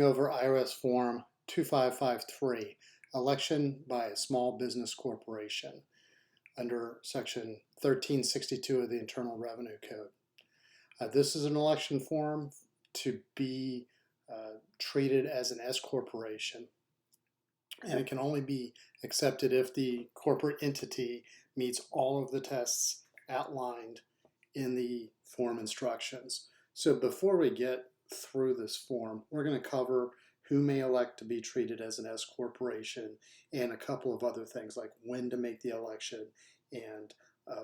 Over IRS Form 2553, election by a small business corporation under Section 1362 of the Internal Revenue Code. This is an election form to be treated as an S corporation, and it can only be accepted if the corporate entity meets all of the tests outlined in the form instructions. So before we get through this form, we're going to cover who may elect to be treated as an S corporation and a couple of other things like when to make the election and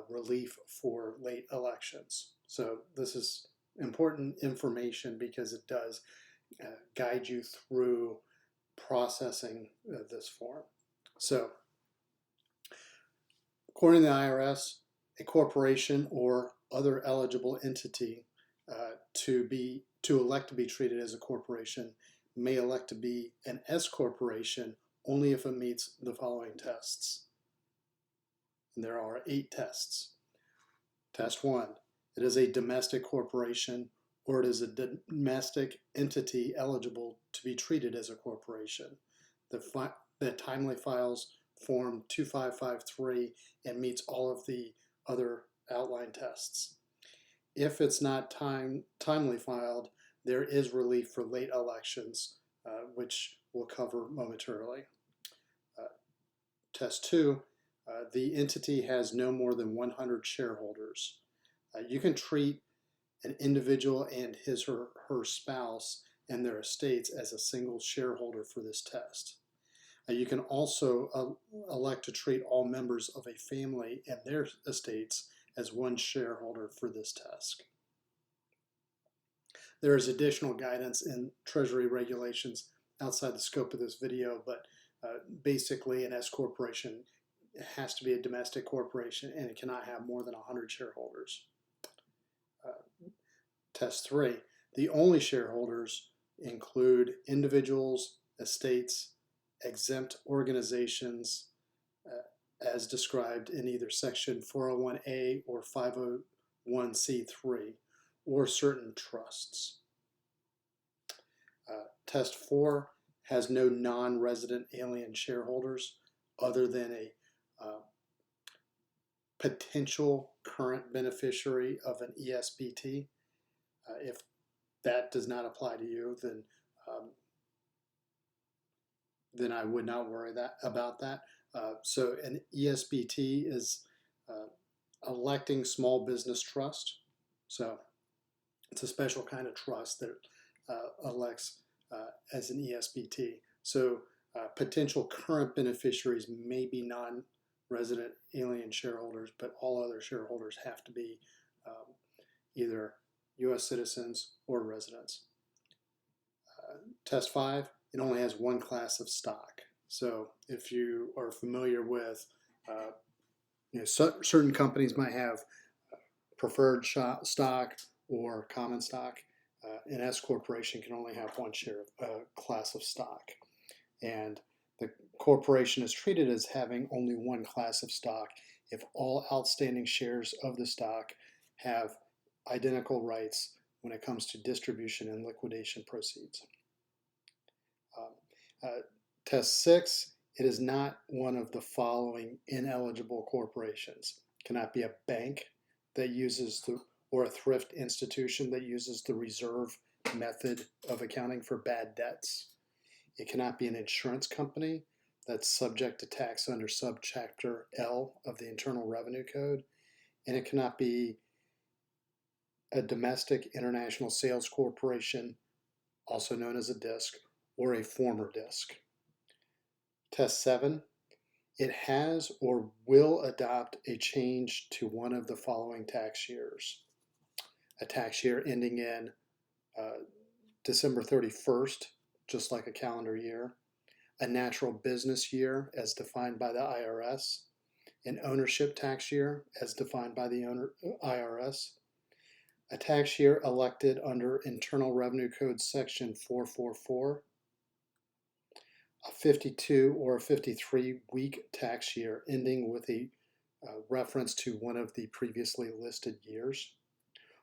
relief for late elections. So this is important information because it does guide you through processing this form. So according to the IRS, a corporation or other eligible entity to elect to be treated as a corporation may elect to be an S corporation only if it meets the following tests. And there are 8 tests. Test 1, it is a domestic corporation or it is a domestic entity eligible to be treated as a corporation that timely files Form 2553 and meets all of the other outline tests. If it's not timely filed, there is relief for late elections, which we'll cover momentarily. Test 2, the entity has no more than 100 shareholders. You can treat an individual and his or her spouse and their estates as a single shareholder for this test. You can also elect to treat all members of a family and their estates as one shareholder for this test. There is additional guidance in Treasury regulations outside the scope of this video, but basically an S corporation has to be a domestic corporation and it cannot have more than 100 shareholders. Test 3, the only shareholders include individuals, estates, exempt organizations as described in either Section 401A or 501c3 or certain trusts. Test 4 has no non-resident alien shareholders other than a potential current beneficiary of an ESBT. If that does not apply to you, then I would not worry about that. So an ESBT is electing small business trust. So it's a special kind of trust that elects as an ESBT. So potential current beneficiaries may be non-resident alien shareholders, but all other shareholders have to be either U.S. citizens or residents. Test 5, it only has one class of stock. So if you are familiar with, certain companies might have preferred stock or common stock. An S corporation can only have one class of stock. And the corporation is treated as having only one class of stock if all outstanding shares of the stock have identical rights when it comes to distribution and liquidation proceeds. Test 6, it is not one of the following ineligible corporations. It cannot be a bank that uses or a thrift institution that uses the reserve method of accounting for bad debts. It cannot be an insurance company that's subject to tax under subchapter L of the Internal Revenue Code, and it cannot be a domestic international sales corporation, also known as a DISC, or a former DISC. Test 7, it has or will adopt a change to one of the following tax years. A tax year ending in December 31st, just like a calendar year, a natural business year as defined by the IRS, an ownership tax year as defined by the IRS, a tax year elected under Internal Revenue Code Section 444, a 52 or a 53-week tax year ending with a reference to one of the previously listed years,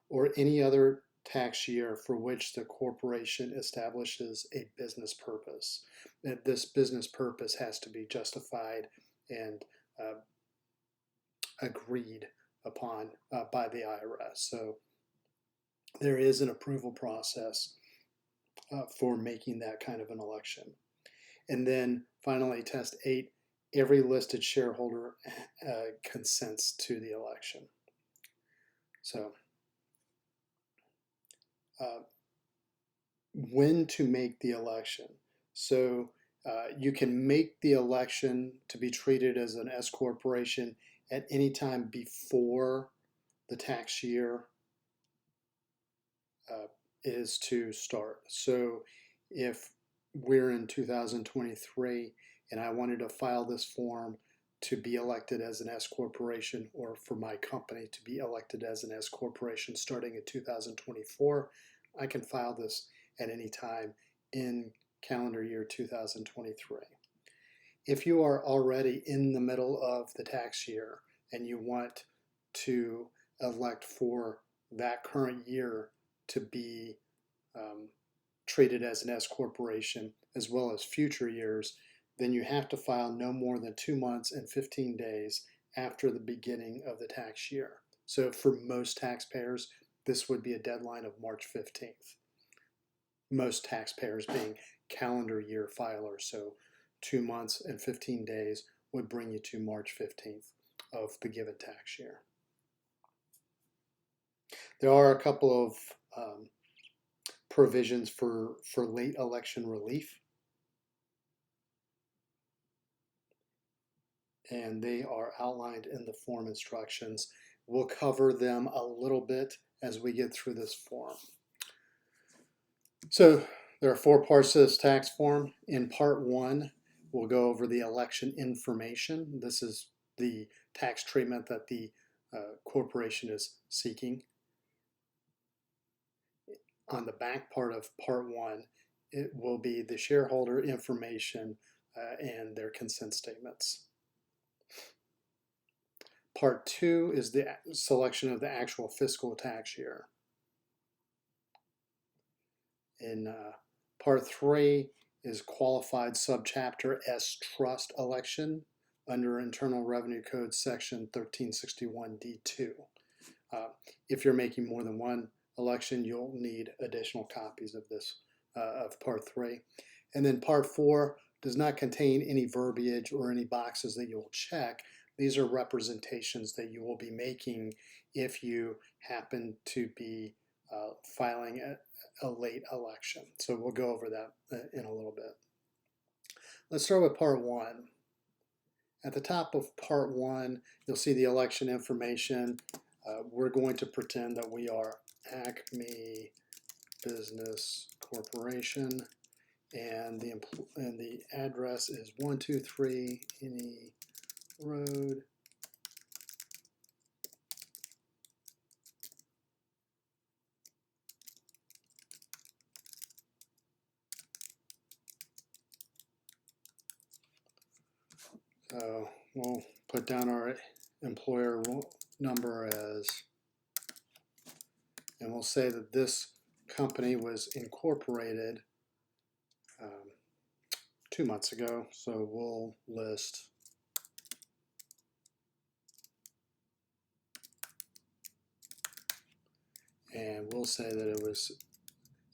or any other tax year for which the corporation establishes a business purpose. That this business purpose has to be justified and agreed upon by the IRS. So there is an approval process for making that kind of an election. And then finally, test 8, every listed shareholder consents to the election. So when to make the election. So you can make the election to be treated as an S corporation at any time before the tax year is to start. So if we're in 2023 and I wanted to file this form to be elected as an S corporation, or for my company to be elected as an S corporation starting in 2024, I can file this at any time in calendar year 2023. If you are already in the middle of the tax year and you want to elect for that current year to be treated as an S corporation as well as future years, then you have to file no more than 2 months and 15 days after the beginning of the tax year. So for most taxpayers, this would be a deadline of March 15th. Most taxpayers being calendar year filers, so 2 months and 15 days would bring you to March 15th of the given tax year. There are a couple of provisions for late election relief, and they are outlined in the form instructions. We'll cover them a little bit as we get through this form. So there are 4 parts to this tax form. In part 1, we'll go over the election information. This is the tax treatment that the corporation is seeking. On the back part of part 1, it will be the shareholder information and their consent statements. Part 2 is the selection of the actual fiscal tax year. In part 3 is qualified subchapter S trust election under Internal Revenue Code section 1361D2. If you're making more than one election, you'll need additional copies of this, of part 3. And then part 4 does not contain any verbiage or any boxes that you'll check. These are representations that you will be making if you happen to be filing a late election. So we'll go over that in a little bit. Let's start with part 1. At the top of part 1, you'll see the election information. We're going to pretend that we are Acme Business Corporation, and the address is 123 Any Road. So we'll put down our employer number as, and we'll say that this company was incorporated 2 months ago. So we'll list and we'll say that it was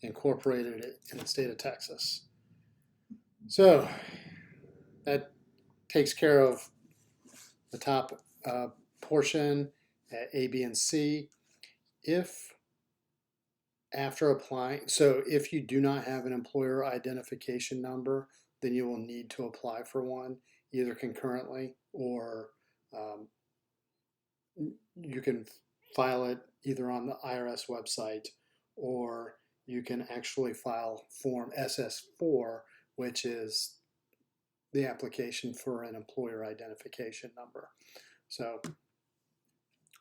incorporated in the state of Texas. So that takes care of the top portion at A, B, and C. If after applying, so if you do not have an employer identification number, then you will need to apply for one, either concurrently or you can file it either on the IRS website, or you can actually file Form SS4, which is the application for an employer identification number. So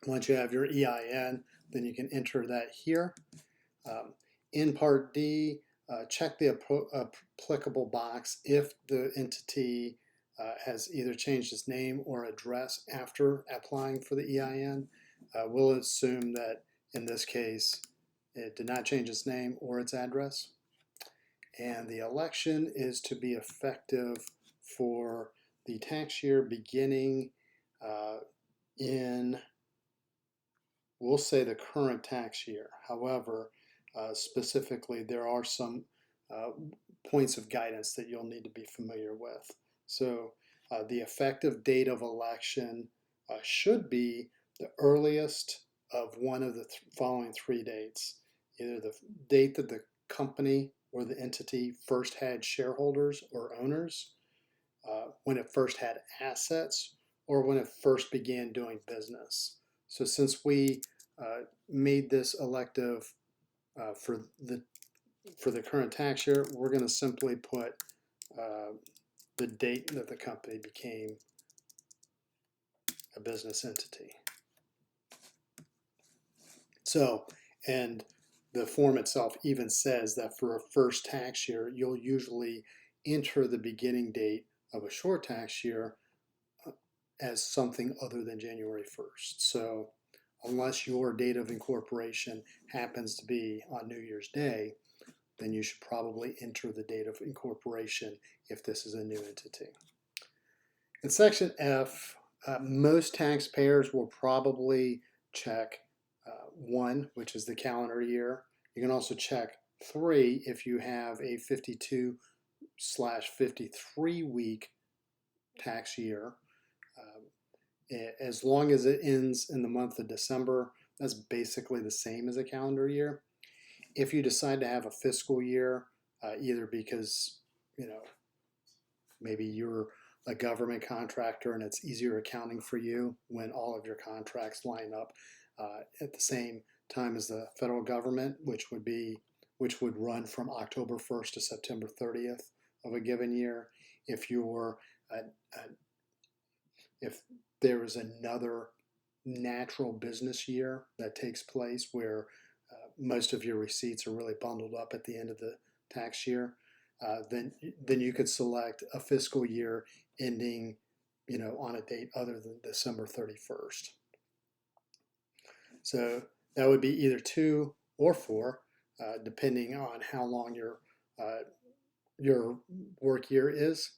once you have your EIN, then you can enter that here. In Part D, check the applicable box if the entity has either changed its name or address after applying for the EIN. We'll assume that in this case It did not change its name or its address. And the election is to be effective for the tax year beginning in, we'll say, the current tax year. However, specifically, there are some points of guidance that you'll need to be familiar with. So the effective date of election should be the earliest of one of the following three dates. Either the date that the company or the entity first had shareholders or owners, when it first had assets, or when it first began doing business. So since we made this elective for the current tax year, we're going to simply put the date that the company became a business entity. So, and the form itself even says that for a first tax year, you'll usually enter the beginning date of a short tax year as something other than January 1st. So unless your date of incorporation happens to be on New Year's Day, then you should probably enter the date of incorporation if this is a new entity. In Section F, most taxpayers will probably check 1, which is the calendar year. You can also check 3 if you have a 52/53 week tax year. As long as it ends in the month of December, that's basically the same as a calendar year. If you decide to have a fiscal year, either because, maybe you're a government contractor and it's easier accounting for you when all of your contracts line up at the same time as the federal government, which would run from October 1st to September 30th of a given year. If there is another natural business year that takes place where most of your receipts are really bundled up at the end of the tax year, then you could select a fiscal year ending, on a date other than December 31st. So that would be either 2 or 4, depending on how long your work year is.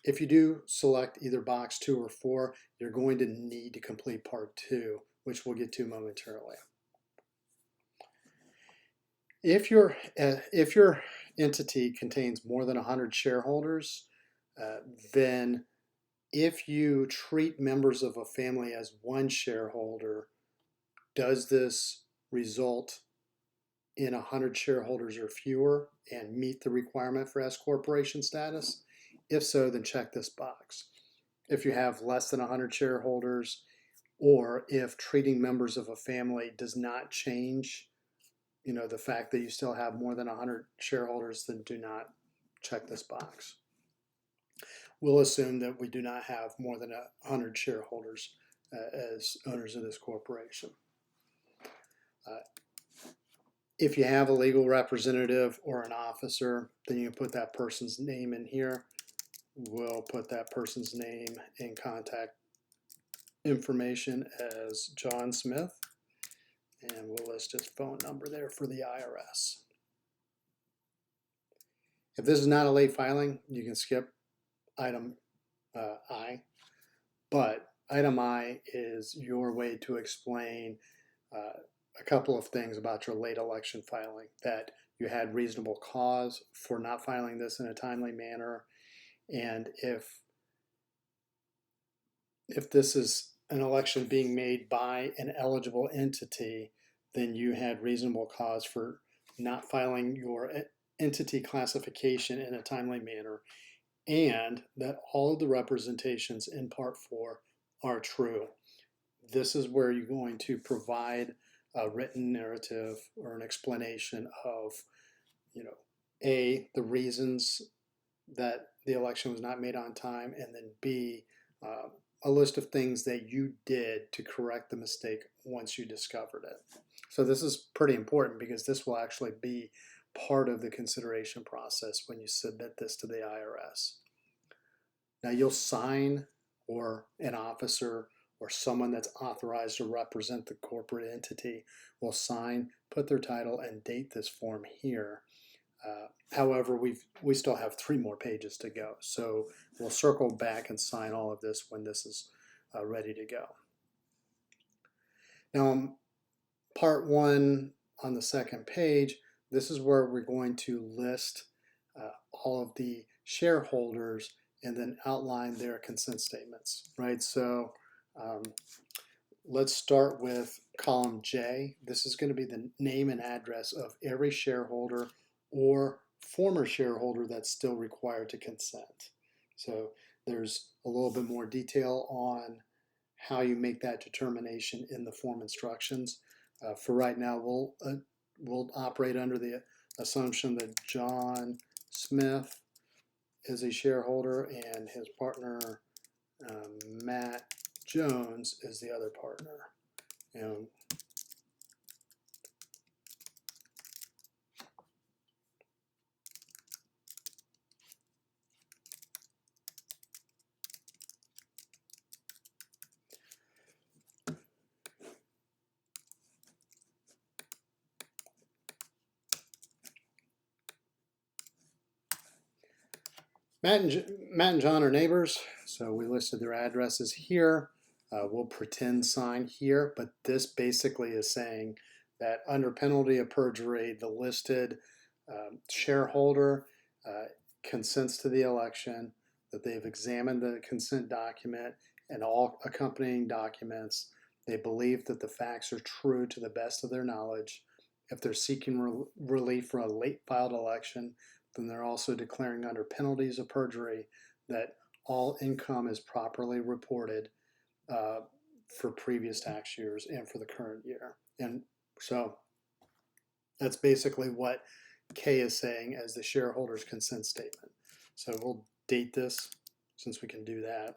If you do select either box 2 or 4, you're going to need to complete part 2, which we'll get to momentarily. If your entity contains more than 100 shareholders, then if you treat members of a family as one shareholder, does this result in 100 shareholders or fewer and meet the requirement for S corporation status? If so, then check this box. If you have less than 100 shareholders, or if treating members of a family does not change, the fact that you still have more than 100 shareholders, then do not check this box. We'll assume that we do not have more than 100 shareholders as owners of this corporation. If you have a legal representative or an officer, then you can put that person's name in here. We'll put that person's name and contact information as John Smith, and we'll list his phone number there for the IRS. If this is not a late filing, you can skip item I, but item I is your way to explain a couple of things about your late election filing, that you had reasonable cause for not filing this in a timely manner, and if this is an election being made by an eligible entity, then you had reasonable cause for not filing your entity classification in a timely manner, and that all of the representations in Part 4 are true. This is where you're going to provide a written narrative or an explanation of, A, the reasons that the election was not made on time, and then B, a list of things that you did to correct the mistake once you discovered it. So this is pretty important because this will actually be part of the consideration process when you submit this to the IRS. Now you'll sign, or an officer or someone that's authorized to represent the corporate entity will sign, put their title, and date this form here. However, we still have 3 more pages to go, so we'll circle back and sign all of this when this is ready to go. Now, part 1 on the second page, this is where we're going to list all of the shareholders and then outline their consent statements, right? So let's start with column J. This is going to be the name and address of every shareholder or former shareholder that's still required to consent. So there's a little bit more detail on how you make that determination in the form instructions. For right now, we'll operate under the assumption that John Smith is a shareholder and his partner Matt Jones is the other partner. Matt and John are neighbors, so we listed their addresses here. We'll pretend sign here, but this basically is saying that under penalty of perjury, the listed shareholder consents to the election, that they've examined the consent document and all accompanying documents. They believe that the facts are true to the best of their knowledge. If they're seeking relief for a late filed election, then they're also declaring under penalties of perjury that all income is properly reported for previous tax years and for the current year. And so that's basically what K is saying as the shareholder's consent statement. So we'll date this since we can do that.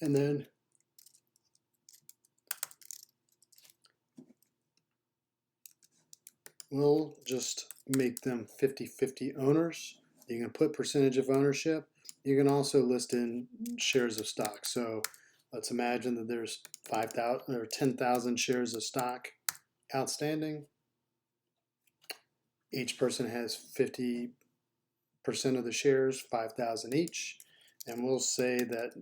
And then we'll just make them 50-50 owners. You can put percentage of ownership. You can also list in shares of stock. So let's imagine that there's 5,000 or 10,000 shares of stock outstanding. Each person has 50% of the shares, 5,000 each. And we'll say that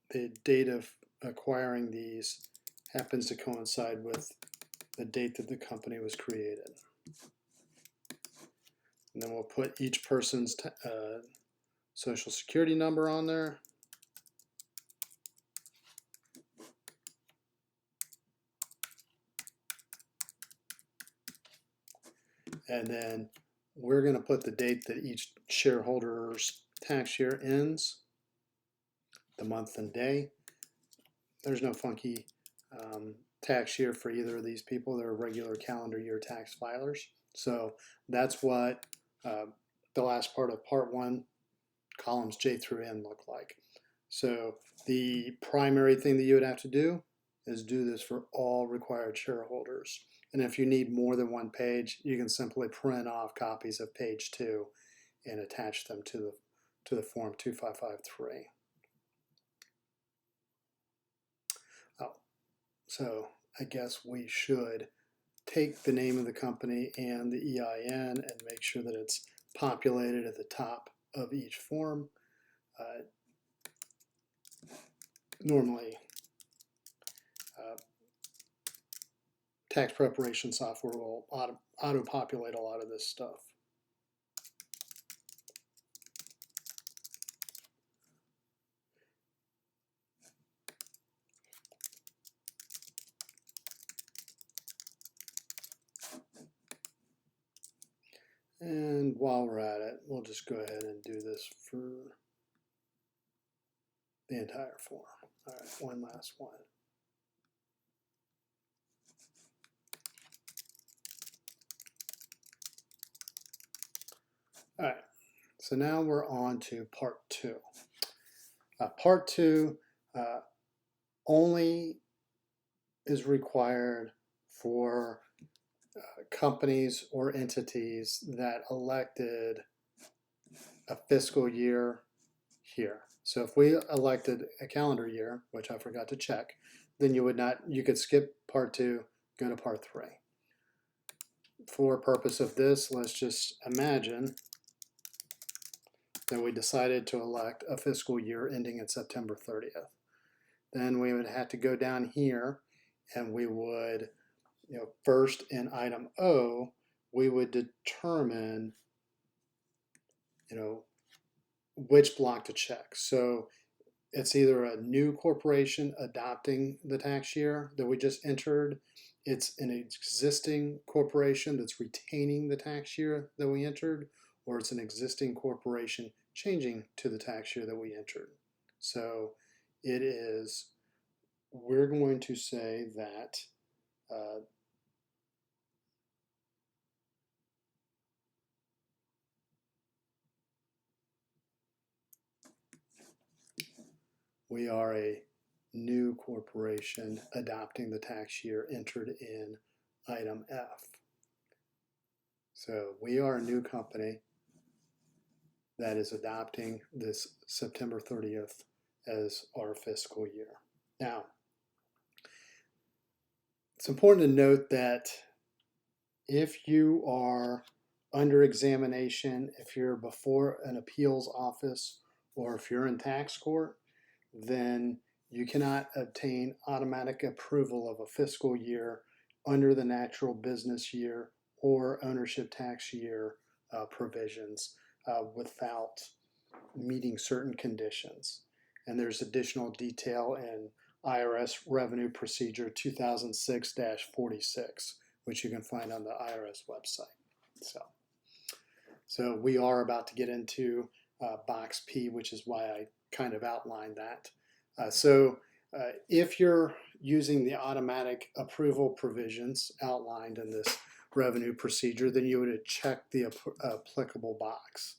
the date of acquiring these happens to coincide with the date that the company was created. And then we'll put each person's social security number on there. And then we're going to put the date that each shareholder's tax year ends, the month and day. There's no funky tax year for either of these people. They're regular calendar year tax filers. So that's what the last part of part 1, columns J through N look like. So the primary thing that you would have to do is do this for all required shareholders. And if you need more than one page, you can simply print off copies of page 2 and attach them to the form 2553. Oh, so I guess we should take the name of the company and the EIN and make sure that it's populated at the top of each form. Normally, tax preparation software will auto-populate a lot of this stuff. And while we're at it, we'll just go ahead and do this for the entire form. All right, one last one. All right, so now we're on to part 2. Part 2 only is required for companies or entities that elected a fiscal year here. So if we elected a calendar year, which I forgot to check, then you could skip part 2, go to part 3. For purpose of this, let's just imagine that we decided to elect a fiscal year ending in September 30th. Then we would have to go down here and we would, first in item O, we would determine, which block to check. So it's either a new corporation adopting the tax year that we just entered, it's an existing corporation that's retaining the tax year that we entered, or it's an existing corporation changing to the tax year that we entered. So we're going to say that we are a new corporation adopting the tax year entered in item F. So we are a new company that is adopting this September 30th as our fiscal year. Now, it's important to note that if you are under examination, if you're before an appeals office, or if you're in tax court, then you cannot obtain automatic approval of a fiscal year under the natural business year or ownership tax year provisions without meeting certain conditions. And there's additional detail in IRS Revenue Procedure 2006-46, which you can find on the IRS website. So we are about to get into box P, which is why I kind of outlined that. If you're using the automatic approval provisions outlined in this revenue procedure, then you would check the applicable box.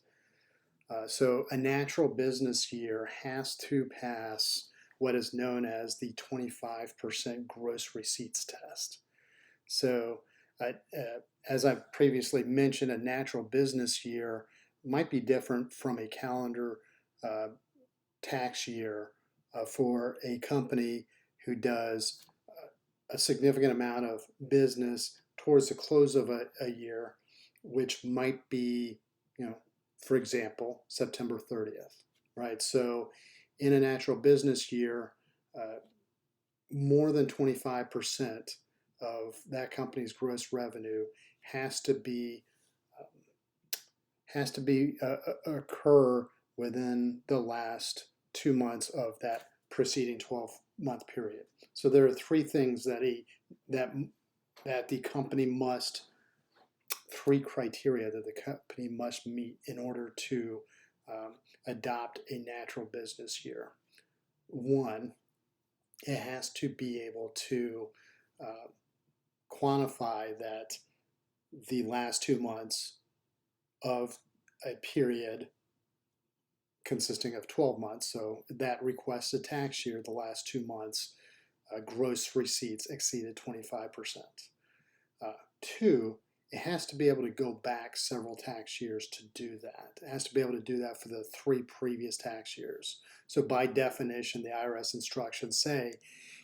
So a natural business year has to pass what is known as the 25% gross receipts test. So as I previously mentioned, a natural business year might be different from a calendar tax year for a company who does a significant amount of business towards the close of a year, which might be, for example, September 30th, right? So in a natural business year, more than 25% of that company's gross revenue has to occur within the last 2 months of that preceding 12-month period. So there are 3 things that the company must, 3 criteria that the company must meet in order to adopt a natural business year. 1, it has to be able to quantify that the last 2 months of a period consisting of 12 months, so that requested tax year, the last 2 months, gross receipts exceeded 25%. 2, it has to be able to go back several tax years to do that. It has to be able to do that for the 3 previous tax years. So by definition, the IRS instructions say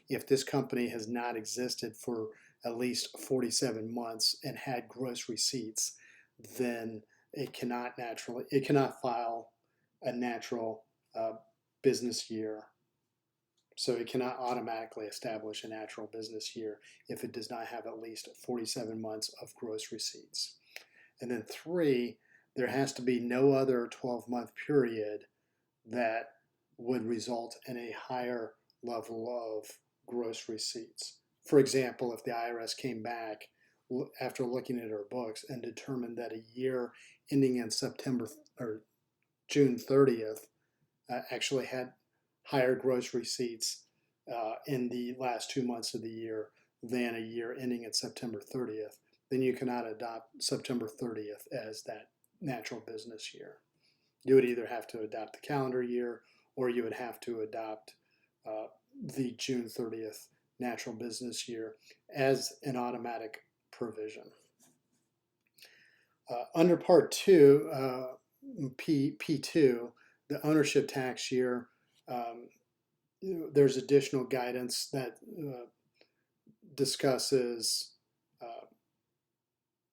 if this company has not existed for at least 47 months and had gross receipts, then it cannot file a natural business year. So it cannot automatically establish a natural business year if it does not have at least 47 months of gross receipts. And then 3, there has to be no other 12-month period that would result in a higher level of gross receipts. For example, if the IRS came back after looking at our books and determined that a year ending in September or June 30th actually had higher gross receipts in the last 2 months of the year than a year ending at September 30th, then you cannot adopt September 30th as that natural business year. You would either have to adopt the calendar year or you would have to adopt the June 30th natural business year as an automatic provision. Under Part 2, P2, the ownership tax year, there's additional guidance that discusses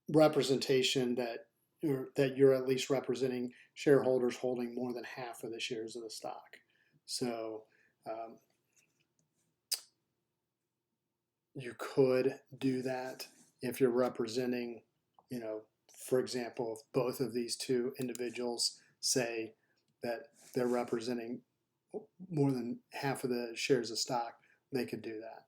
representation that you're at least representing shareholders holding more than half of the shares of the stock. So you could do that if you're representing, for example, if both of these two individuals say that they're representing more than half of the shares of stock, they could do that.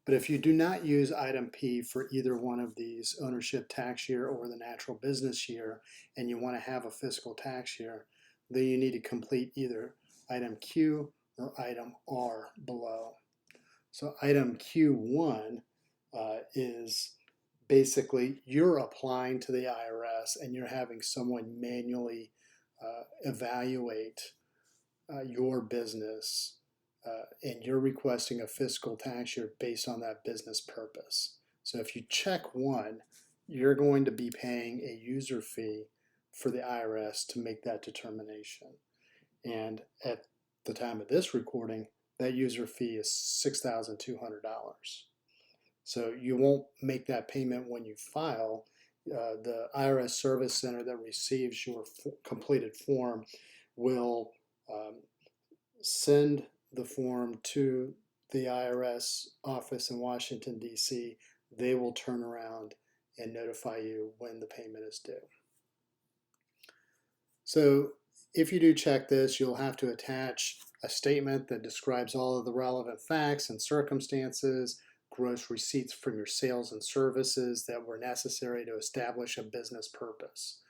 But if you do not use item P for either one of these, ownership tax year or the natural business year, and you want to have a fiscal tax year, then you need to complete either item Q or item R below. So item Q1 is basically you're applying to the IRS and you're having someone manually evaluate your business, and you're requesting a fiscal tax year based on that business purpose. So if you check 1, you're going to be paying a user fee for the IRS to make that determination. And at the time of this recording, that user fee is $6,200. So you won't make that payment when you file. The IRS Service Center that receives your completed form will send the form to the IRS office in Washington, D.C. They will turn around and notify you when the payment is due. So if you do check this, you'll have to attach a statement that describes all of the relevant facts and circumstances, gross receipts from your sales and services that were necessary to establish a business purpose.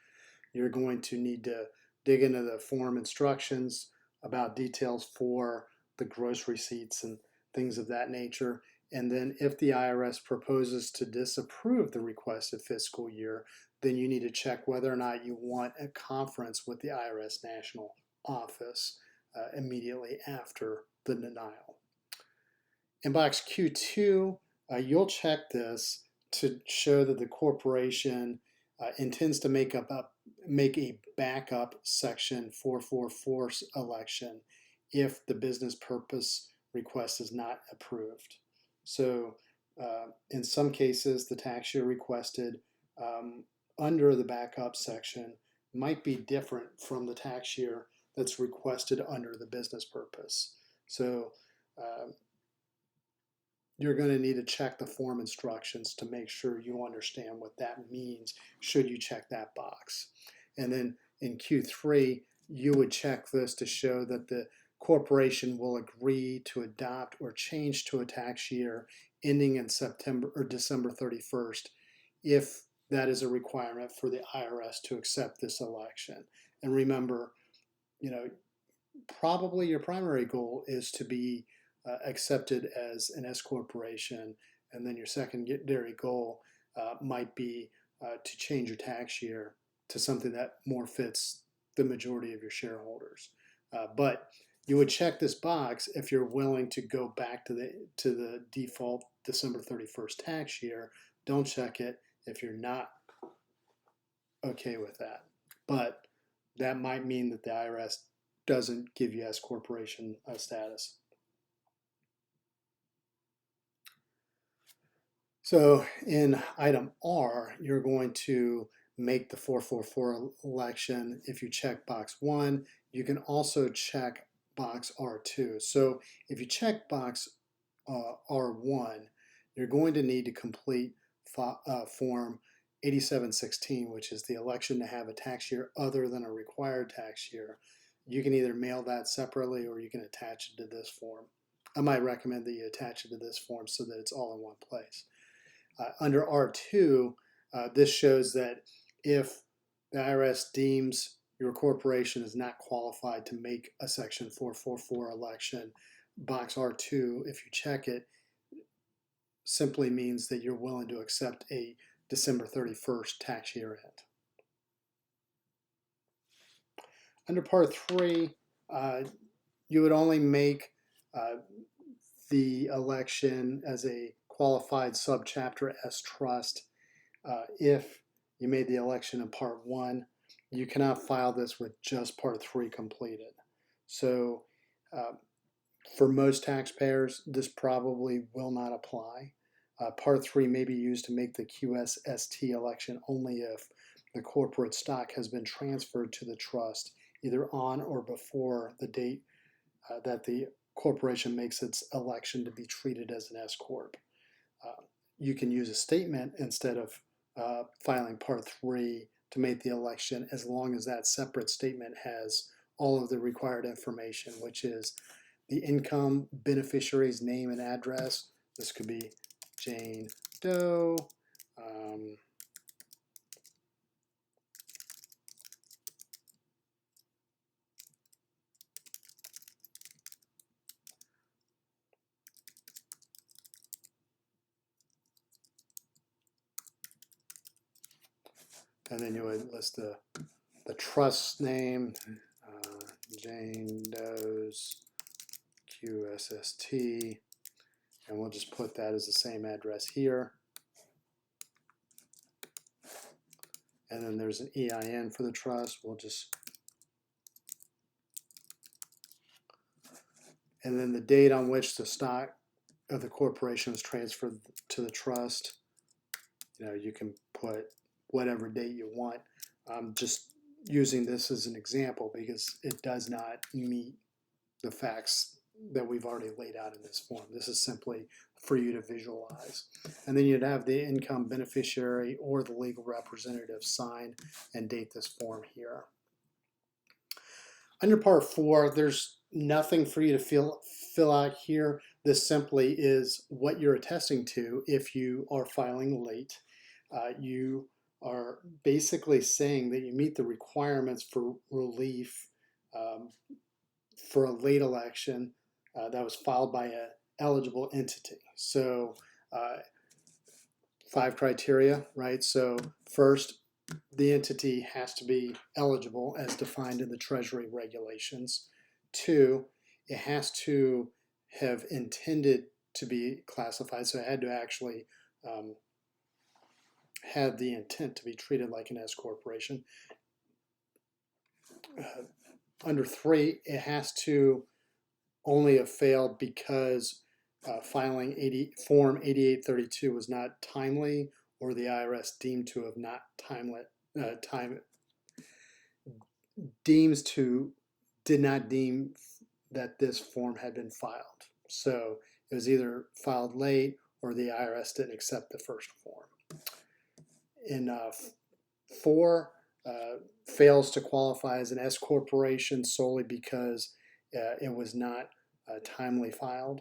You're going to need to dig into the form instructions about details for the gross receipts and things of that nature. And then if the IRS proposes to disapprove the requested fiscal year, then you need to check whether or not you want a conference with the IRS National Office immediately after the denial. In box Q2, you'll check this to show that the corporation intends to make a backup section 444 election if the business purpose request is not approved. So in some cases, the tax year requested under the backup section might be different from the tax year that's requested under the business purpose. So you're going to need to check the form instructions to make sure you understand what that means should you check that box. And then in Q3, you would check this to show that the corporation will agree to adopt or change to a tax year ending in September or December 31st if that is a requirement for the IRS to accept this election. And remember, probably your primary goal is to be accepted as an S corporation, and then your secondary goal might be to change your tax year to something that more fits the majority of your shareholders. But you would check this box if you're willing to go back to the default December 31st tax year. Don't check it if you're not okay with that. But that might mean that the IRS doesn't give you S corporation status. So in item R, you're going to make the 444 election. If you check box 1, you can also check box R2. So if you check box R1, you're going to need to complete form 8716, which is the election to have a tax year other than a required tax year. You can either mail that separately or you can attach it to this form. I might recommend that you attach it to this form so that it's all in one place. Under R2, this shows that if the IRS deems your corporation is not qualified to make a Section 444 election, box R2, if you check it, simply means that you're willing to accept a December 31st tax year end. Under Part 3, you would only make the election as a qualified subchapter S trust If you made the election in Part 1, you cannot file this with just Part 3 completed. So for most taxpayers, this probably will not apply. Part 3 may be used to make the QSST election only if the corporate stock has been transferred to the trust either on or before the date that the corporation makes its election to be treated as an S Corp. You can use a statement instead of filing Part 3 to make the election, as long as that separate statement has all of the required information, which is the income beneficiary's name and address. This could be Jane Doe. And then you would list the trust name, Jane Doe's QSST, and we'll just put that as the same address here. And then there's an EIN for the trust. We'll just, and then the date on which the stock of the corporation is transferred to the trust. You can put whatever date you want. I'm just using this as an example because it does not meet the facts that we've already laid out in this form. This is simply for you to visualize. And then you'd have the income beneficiary or the legal representative sign and date this form here. Under Part 4, there's nothing for you to fill out here. This simply is what you're attesting to if you are filing late. You are basically saying that you meet the requirements for relief for a late election that was filed by an eligible entity. So 5 criteria, right? So first, the entity has to be eligible as defined in the Treasury regulations. 2, it has to have intended to be classified, so it had to actually have the intent to be treated like an S corporation. Under 3, it has to only have failed because filing Form 8832 was not timely, or the IRS deemed to have not did not deem that this form had been filed. So it was either filed late or the IRS didn't accept the first form. In 4, fails to qualify as an S corporation solely because it was not timely filed.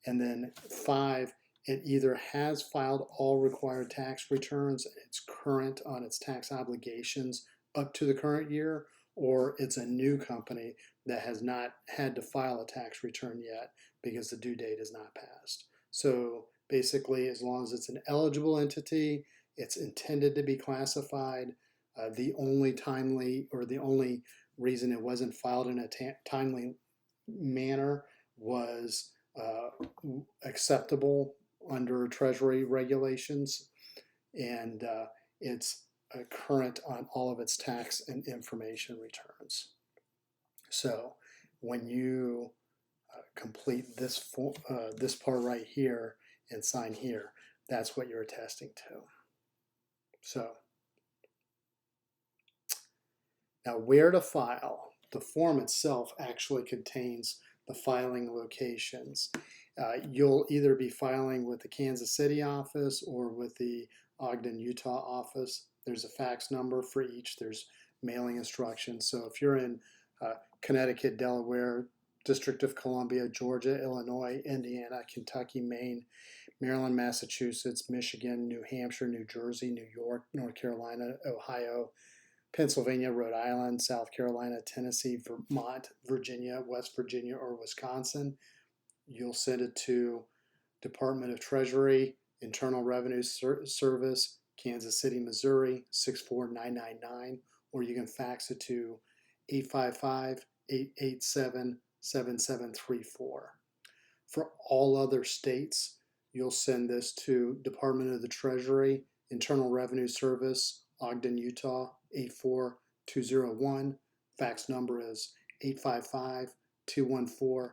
And then 5, it either has filed all required tax returns, it's current on its tax obligations up to the current year, or it's a new company that has not had to file a tax return yet because the due date is not passed. So basically, as long as it's an eligible entity, it's intended to be classified. The only reason it wasn't filed in a timely manner was acceptable under Treasury regulations, and it's current on all of its tax and information returns. So when you complete this part right here and sign here, that's what you're attesting to. So now, where to file? The form itself actually contains the filing locations. You'll either be filing with the Kansas City office or with the Ogden, Utah office. There's a fax number for each. There's mailing instructions. So if you're in Connecticut, Delaware, District of Columbia, Georgia, Illinois, Indiana, Kentucky, Maine, Maryland, Massachusetts, Michigan, New Hampshire, New Jersey, New York, North Carolina, Ohio, Pennsylvania, Rhode Island, South Carolina, Tennessee, Vermont, Virginia, West Virginia, or Wisconsin, you'll send it to Department of Treasury, Internal Revenue Service, Kansas City, Missouri, 64999, or you can fax it to 855-887-7734. For all other states, you'll send this to Department of the Treasury, Internal Revenue Service, Ogden, Utah, 84201. Fax number is 855-214-7520.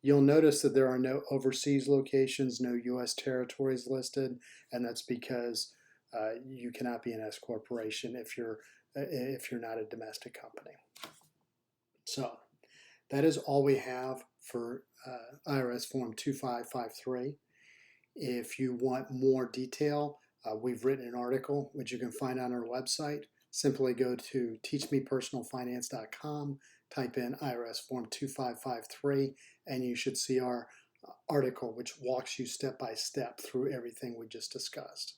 You'll notice that there are no overseas locations, no U.S. territories listed, and that's because you cannot be an S corporation if you're not a domestic company. So that is all we have for IRS Form 2553. If you want more detail, we've written an article which you can find on our website. Simply go to teachmepersonalfinance.com, type in IRS Form 2553, and you should see our article which walks you step by step through everything we just discussed.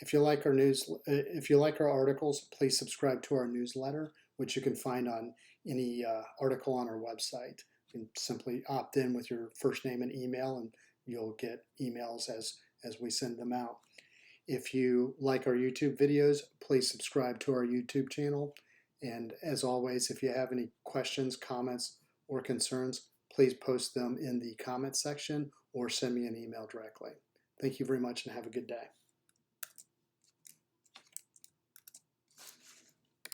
If you like our articles, please subscribe to our newsletter, which you can find on any article on our website. You can simply opt in with your first name and email, and you'll get emails as we send them out. If you like our YouTube videos, please subscribe to our YouTube channel. And as always, if you have any questions, comments, or concerns, please post them in the comment section or send me an email directly. Thank you very much and have a good day.